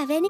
have any...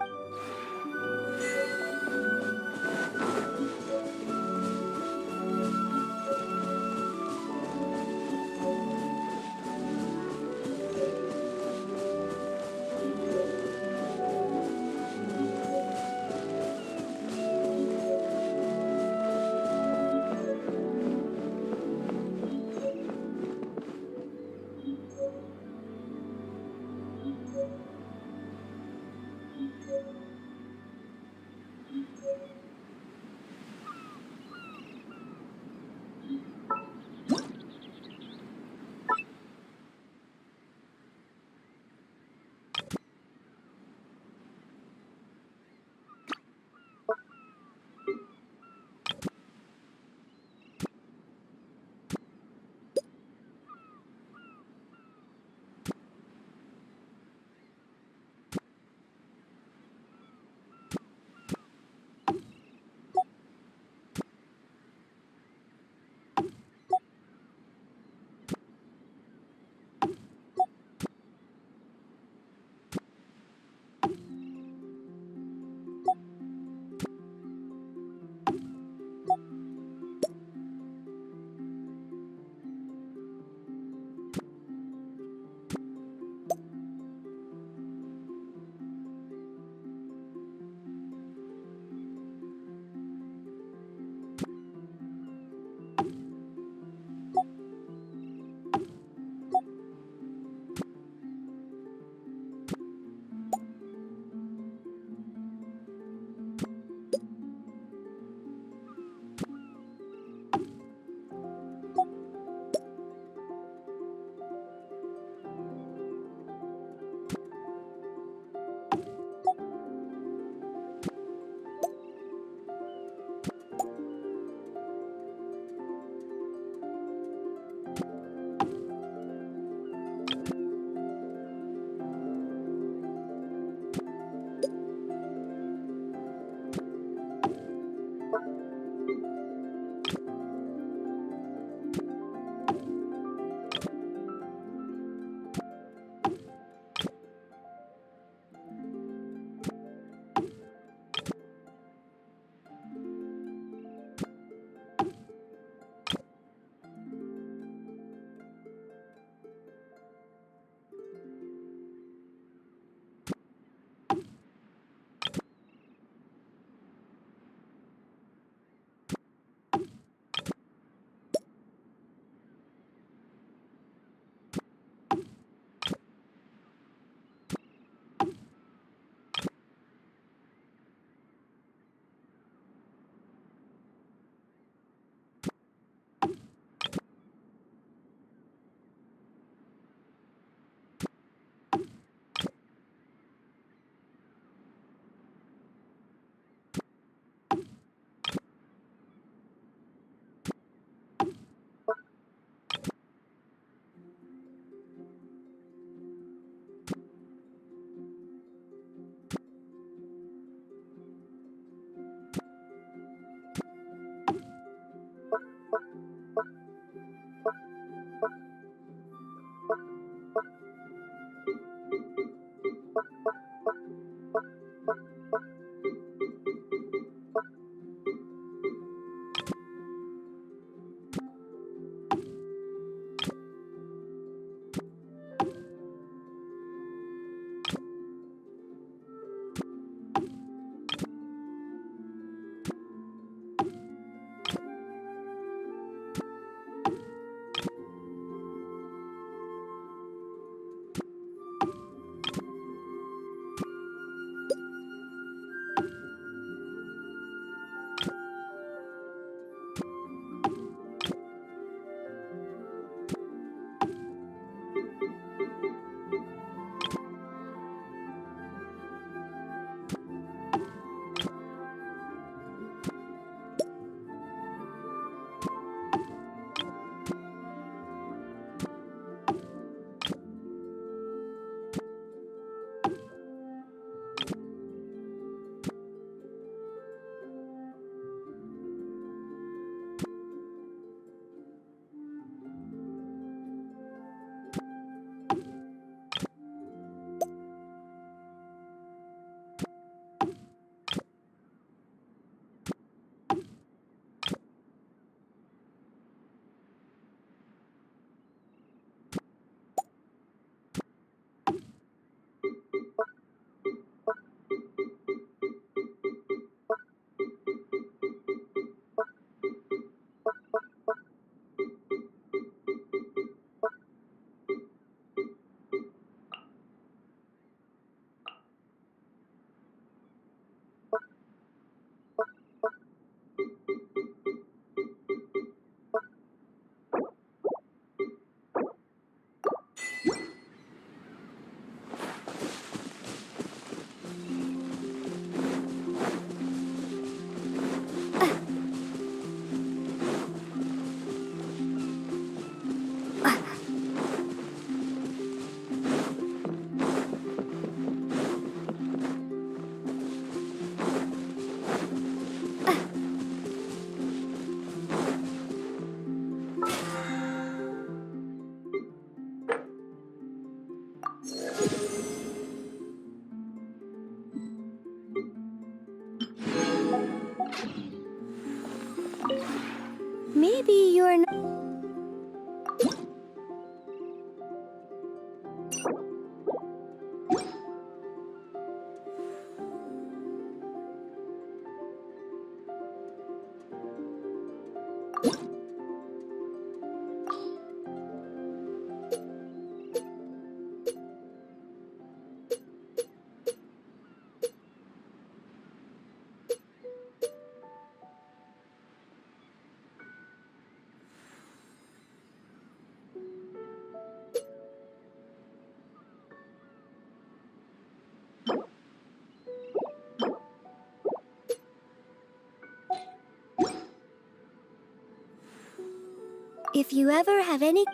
If you ever have any...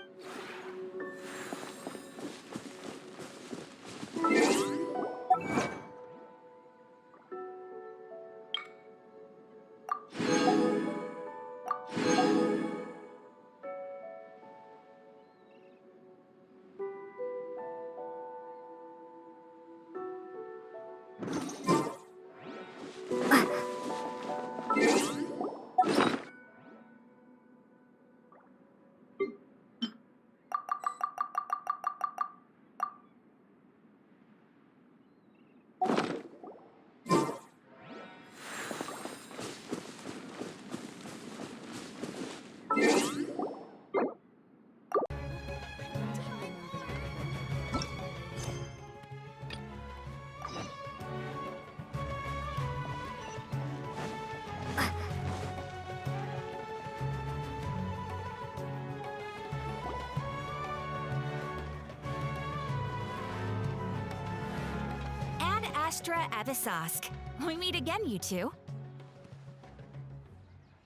Astra Abyssosque. We meet again, you two.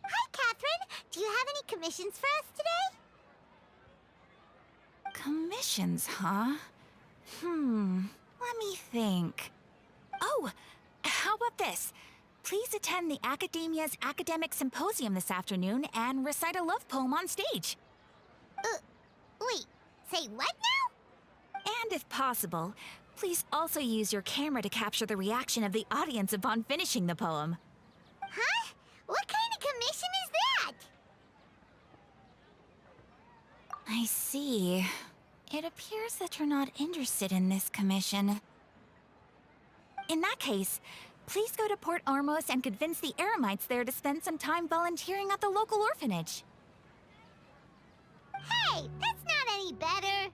Hi, Catherine. Do you have any commissions for us today? Commissions, huh? Let me think. Oh, how about this? Please attend the Academia's Academic Symposium this afternoon and recite a love poem on stage. Wait, say what now? And if possible, please also use your camera to capture the reaction of the audience upon finishing the poem. Huh? What kind of commission is that? I see. It appears that you're not interested in this commission. In that case, please go to Port Armos and convince the Eremites there to spend some time volunteering at the local orphanage. Hey, that's not any better.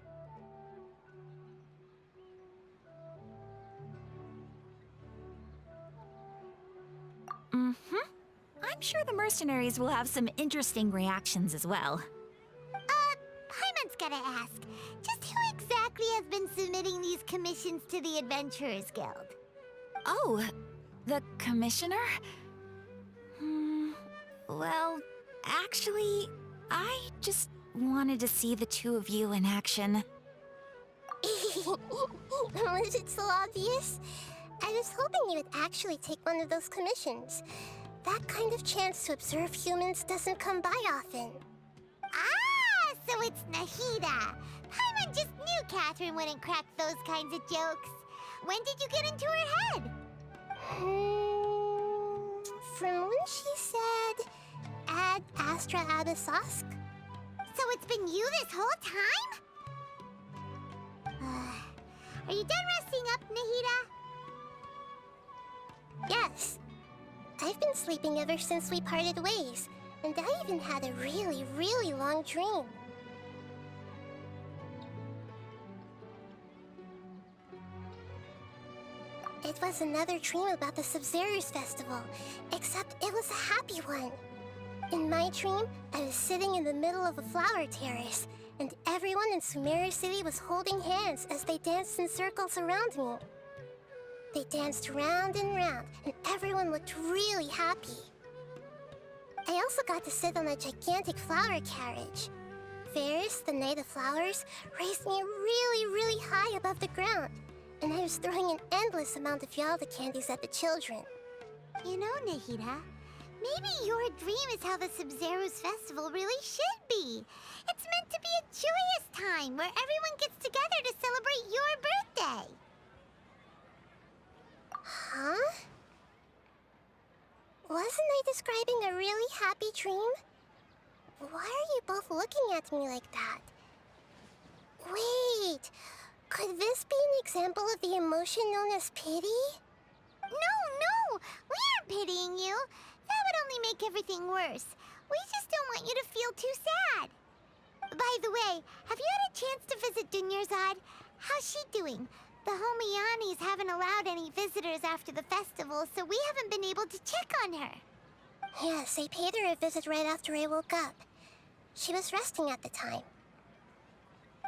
I'm sure the mercenaries will have some interesting reactions as well. Paimon's gotta ask, just who exactly has been submitting these commissions to the Adventurers Guild? Oh, the commissioner? Well, actually, I just wanted to see the two of you in action. Was it so obvious? I was hoping you would actually take one of those commissions. That kind of chance to observe humans doesn't come by often. Ah, so it's Nahida. Paimon just knew Catherine wouldn't crack those kinds of jokes. When did you get into her head? From when she said, Ad Astra Abyssosque? So it's been you this whole time? Are you done resting up, Nahida? Yes. I've been sleeping ever since we parted ways, and I even had a really, really long dream. It was another dream about the Sub-Zerus Festival, except it was a happy one. In my dream, I was sitting in the middle of a flower terrace, and everyone in Sumeru City was holding hands as they danced in circles around me. They danced round and round, and everyone looked really happy. I also got to sit on a gigantic flower carriage. Ferris, the Knight of Flowers, raised me really, really high above the ground, and I was throwing an endless amount of Yalda candies at the children. You know, Nahida, maybe your dream is how the Sub-Zerus Festival really should be. It's meant to be a joyous time where everyone gets together to celebrate your birthday. Huh? Wasn't I describing a really happy dream? Why are you both looking at me like that? Wait, could this be an example of the emotion known as pity? No, we aren't pitying you. That would only make everything worse. We just don't want you to feel too sad. By the way, have you had a chance to visit Dunyarzad? How's she doing? The Homianis haven't allowed any visitors after the festival, so we haven't been able to check on her. Yes, I paid her a visit right after I woke up. She was resting at the time.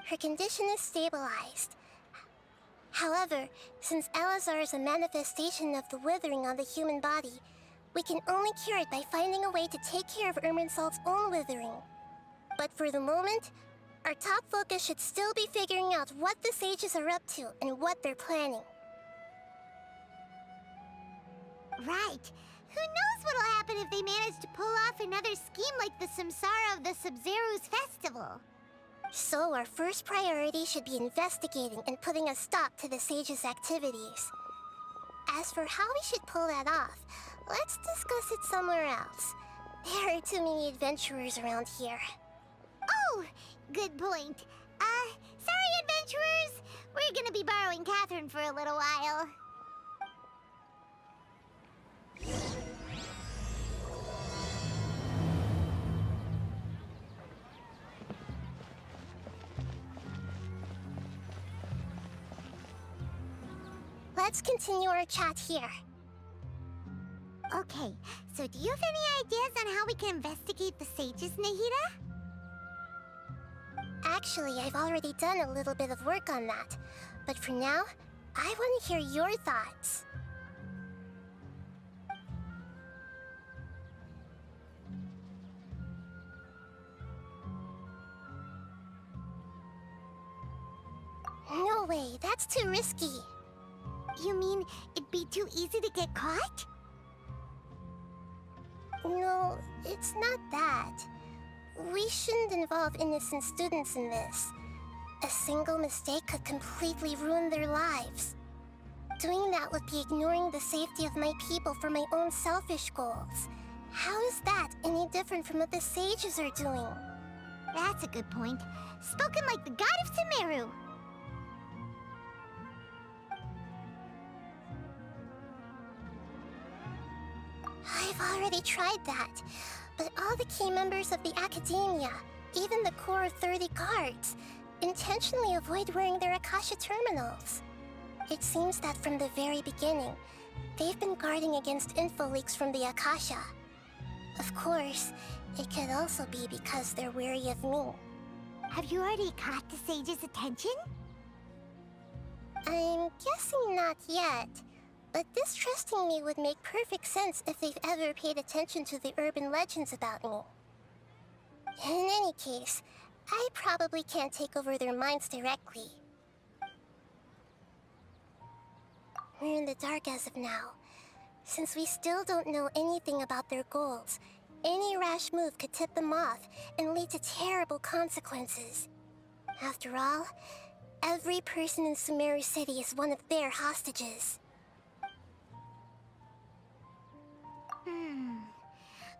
Her condition is stabilized. However, since Elazar is a manifestation of the withering on the human body, we can only cure it by finding a way to take care of Irminsul's own withering. But for the moment, our top focus should still be figuring out what the sages are up to and what they're planning. Right. Who knows what'll happen if they manage to pull off another scheme like the Samsara of the Sub-Zero's festival? So our first priority should be investigating and putting a stop to the sages' activities. As for how we should pull that off, let's discuss it somewhere else. There are too many adventurers around here. Oh, good point. Sorry, adventurers. We're gonna be borrowing Catherine for a little while. Let's continue our chat here. Okay, so do you have any ideas on how we can investigate the sages, Nahida? Actually, I've already done a little bit of work on that. But for now, I want to hear your thoughts. No way, that's too risky. You mean it'd be too easy to get caught? No, it's not that. We shouldn't involve innocent students in this. A single mistake could completely ruin their lives. Doing that would be ignoring the safety of my people for my own selfish goals. How is that any different from what the sages are doing? That's a good point. Spoken like the god of Sumeru. I've already tried that, but all the key members of the Academia, even the core of 30 guards, intentionally avoid wearing their Akasha terminals. It seems that from the very beginning, they've been guarding against info leaks from the Akasha. Of course, it could also be because they're wary of me. Have you already caught the sage's attention? I'm guessing not yet. But distrusting me would make perfect sense if they've ever paid attention to the urban legends about me. In any case, I probably can't take over their minds directly. We're in the dark as of now. Since we still don't know anything about their goals, any rash move could tip them off and lead to terrible consequences. After all, every person in Sumeru City is one of their hostages.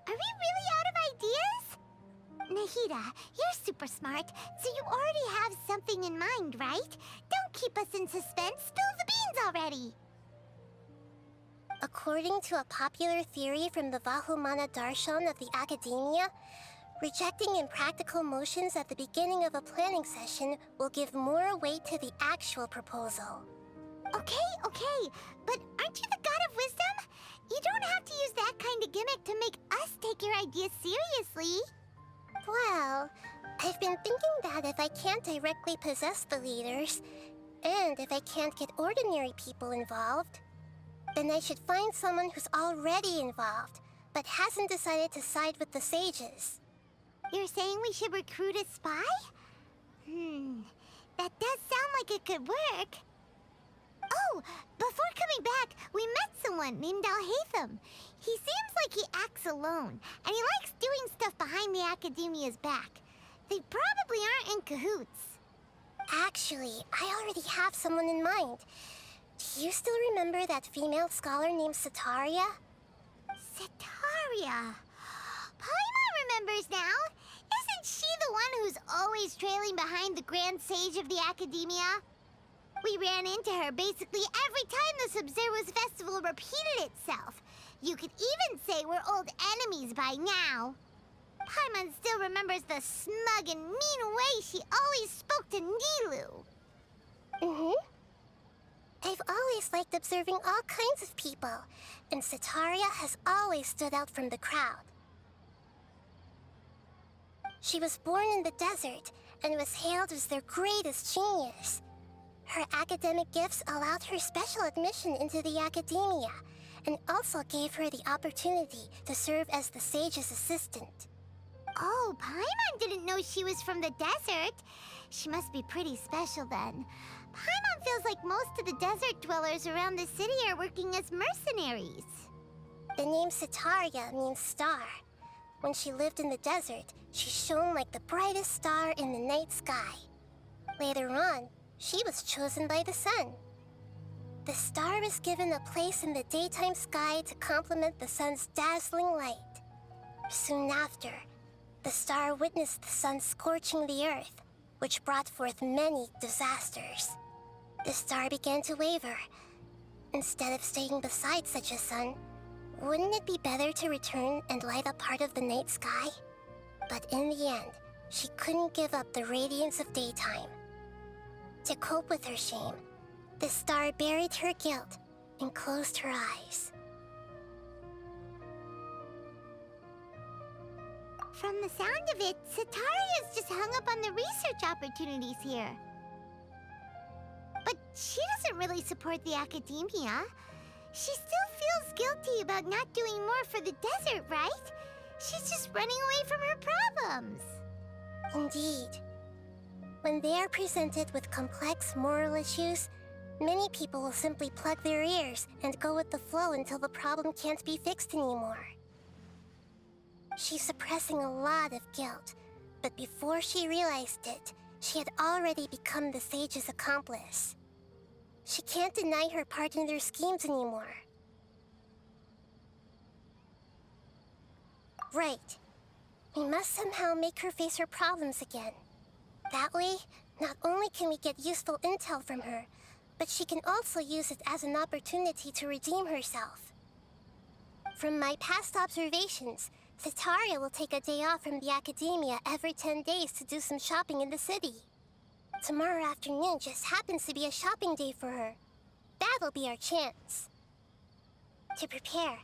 Are we really out of ideas? Nahida, you're super smart, so you already have something in mind, right? Don't keep us in suspense. Spill the beans already. According to a popular theory from the Vahumana Darshan of the Academia, rejecting impractical motions at the beginning of a planning session will give more weight to the actual proposal. Okay, but aren't you the god of wisdom? You don't have to use that kind of gimmick to make us take your ideas seriously. Well, I've been thinking that if I can't directly possess the leaders, and if I can't get ordinary people involved, then I should find someone who's already involved, but hasn't decided to side with the sages. You're saying we should recruit a spy? That does sound like it could work. Oh, before coming back, we met someone named Alhaitham. He seems like he acts alone, and he likes doing stuff behind the Academia's back. They probably aren't in cahoots. Actually, I already have someone in mind. Do you still remember that female scholar named Sataria? Sataria. Paimon remembers now. Isn't she the one who's always trailing behind the Grand Sage of the Academia? We ran into her basically every time the Sub-Zero's festival repeated itself. You could even say we're old enemies by now. Paimon still remembers the smug and mean way she always spoke to Nilu. I've always liked observing all kinds of people, and Sataria has always stood out from the crowd. She was born in the desert and was hailed as their greatest genius. Her academic gifts allowed her special admission into the Academia, and also gave her the opportunity to serve as the sage's assistant. Oh, Paimon didn't know she was from the desert. She must be pretty special then. Paimon feels like most of the desert dwellers around the city are working as mercenaries. The name Sitaria means star. When she lived in the desert, she shone like the brightest star in the night sky. Later on, she was chosen by the sun. The star was given a place in the daytime sky to complement the sun's dazzling light. Soon after, the star witnessed the sun scorching the earth, which brought forth many disasters. The star began to waver. Instead of staying beside such a sun, wouldn't it be better to return and light up part of the night sky? But in the end, she couldn't give up the radiance of daytime. To cope with her shame, the star buried her guilt and closed her eyes. From the sound of it, Sitaria's just hung up on the research opportunities here. But she doesn't really support the academia. She still feels guilty about not doing more for the desert, right? She's just running away from her problems. Indeed. When they are presented with complex moral issues, many people will simply plug their ears and go with the flow until the problem can't be fixed anymore. She's suppressing a lot of guilt, but before she realized it, she had already become the sage's accomplice. She can't deny her part in their schemes anymore. Right. We must somehow make her face her problems again. That way, not only can we get useful intel from her, but she can also use it as an opportunity to redeem herself. From my past observations, Sitaria will take a day off from the academia every 10 days to do some shopping in the city. Tomorrow afternoon just happens to be a shopping day for her. That'll be our chance. To prepare,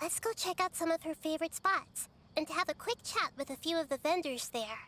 let's go check out some of her favorite spots and have a quick chat with a few of the vendors there.